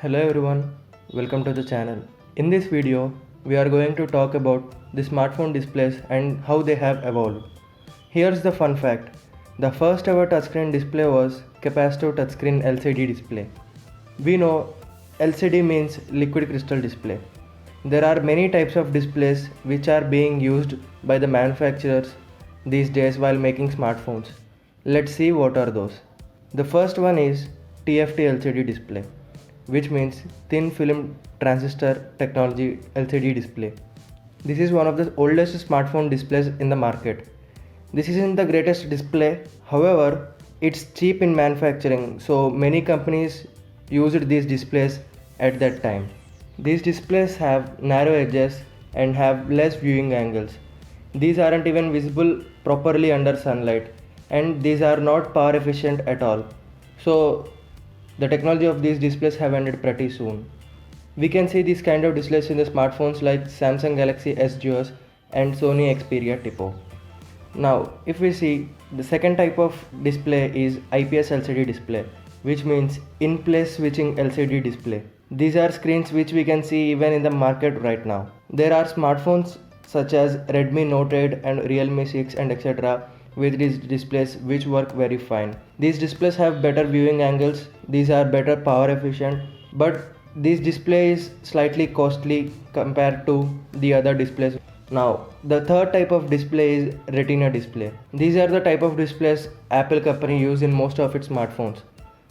Hello everyone, welcome to the channel. In this video, we are going to talk about the smartphone displays and how they have evolved. Here's the fun fact. The first ever touchscreen display was capacitive touchscreen LCD display. We know LCD means liquid crystal display. There are many types of displays which are being used by the manufacturers these days while making smartphones. Let's see what are those. The first one is TFT LCD display, which means thin film transistor technology LCD display. This is one of the oldest smartphone displays in the market. This isn't the greatest display, however, it's cheap in manufacturing, so many companies used these displays at that time. These displays have narrow edges and have less viewing angles. These aren't even visible properly under sunlight, and these are not power efficient at all. So the technology of these displays have ended pretty soon. We can see these kind of displays in the smartphones like Samsung Galaxy S Duos and Sony Xperia Tipo. Now, if we see, the second type of display is IPS LCD display, which means in-place switching LCD display. These are screens which we can see even in the market right now. There are smartphones such as Redmi Note 8 and Realme 6 and etc. with these displays which work very fine. These displays have better viewing angles, these are better power efficient, but this display is slightly costly compared to the other displays. Now, the third type of display is Retina Display. These are the type of displays Apple company use in most of its smartphones.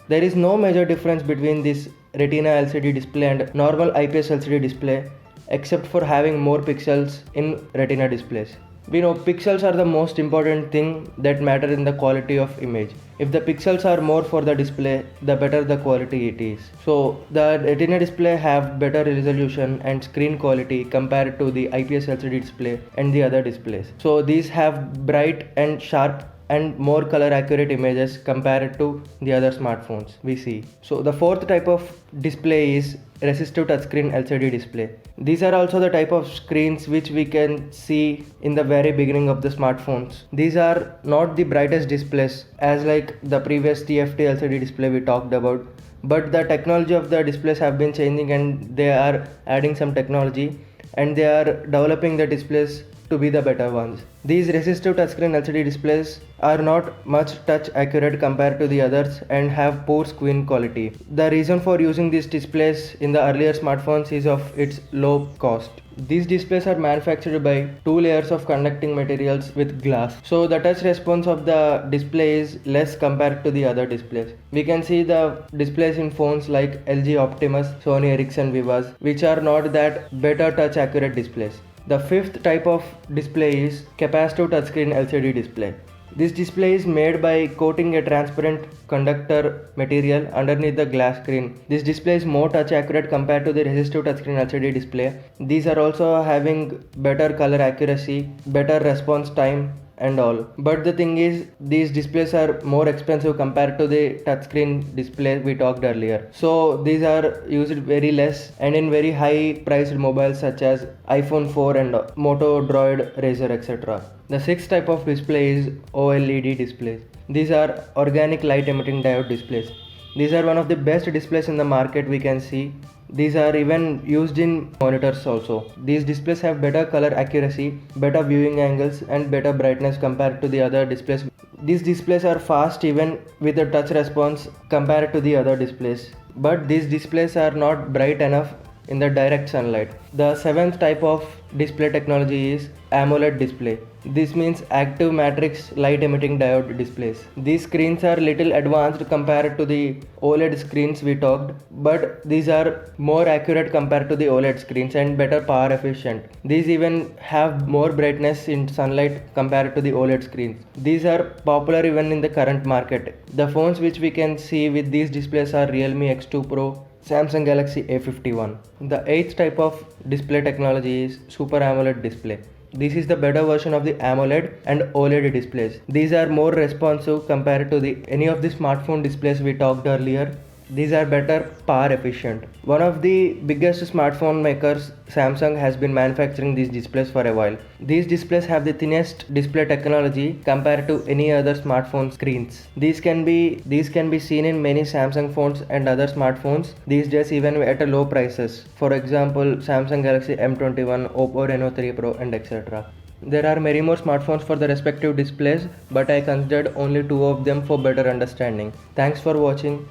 There is no major difference between this Retina LCD display and normal IPS LCD display except for having more pixels in Retina displays. We know pixels are the most important thing that matter in the quality of image. If the pixels are more for the display, the better the quality it is. So the Retina display have better resolution and screen quality compared to the IPS LCD display and the other displays. So these have bright and sharp and more color accurate images compared to the other smartphones we see. So the fourth type of display is resistive touchscreen LCD display. These are also the type of screens which we can see in the very beginning of the smartphones. These are not the brightest displays as like the previous TFT LCD display we talked about, but the technology of the displays have been changing and they are adding some technology and they are developing the displays to be the better ones. These resistive touchscreen LCD displays are not much touch accurate compared to the others and have poor screen quality. The reason for using these displays in the earlier smartphones is of its low cost. These displays are manufactured by two layers of conducting materials with glass. So the touch response of the display is less compared to the other displays. We can see the displays in phones like LG Optimus, Sony Ericsson Vivas, which are not that better touch accurate displays. The fifth type of display is capacitive touchscreen LCD display. This display is made by coating a transparent conductor material underneath the glass screen. This display is more touch accurate compared to the resistive touchscreen LCD display. These are also having better color accuracy, better response time and all. But the thing is, these displays are more expensive compared to the touchscreen display we talked earlier. So these are used very less and in very high priced mobiles such as iPhone 4 and Moto Droid Razr etc. The sixth type of display is OLED displays. These are organic light emitting diode displays. These are one of the best displays in the market we can see. These are even used in monitors also. These displays have better color accuracy, better viewing angles and better brightness compared to the other displays. These displays are fast even with the touch response compared to the other displays. But these displays are not bright enough in the direct sunlight. The seventh type of display technology is Amoled Display. This means active matrix light emitting diode displays. These screens are little advanced compared to the OLED screens we talked, but these are more accurate compared to the OLED screens and better power efficient. These even have more brightness in sunlight compared to the OLED screens. These are popular even in the current market. The phones which we can see with these displays are Realme X2 Pro, Samsung Galaxy A51. The eighth type of display technology is Super AMOLED display. This is the better version of the AMOLED and OLED displays. These are more responsive compared to any of the smartphone displays we talked earlier. These are better power efficient. One of the biggest smartphone makers, Samsung, has been manufacturing these displays for a while. These displays have the thinnest display technology compared to any other smartphone screens. These can be seen in many Samsung phones and other smartphones these days, even at a low prices. For example, Samsung Galaxy M21, Oppo Reno 3 Pro, and etc. There are many more smartphones for the respective displays, but I considered only two of them for better understanding. Thanks for watching.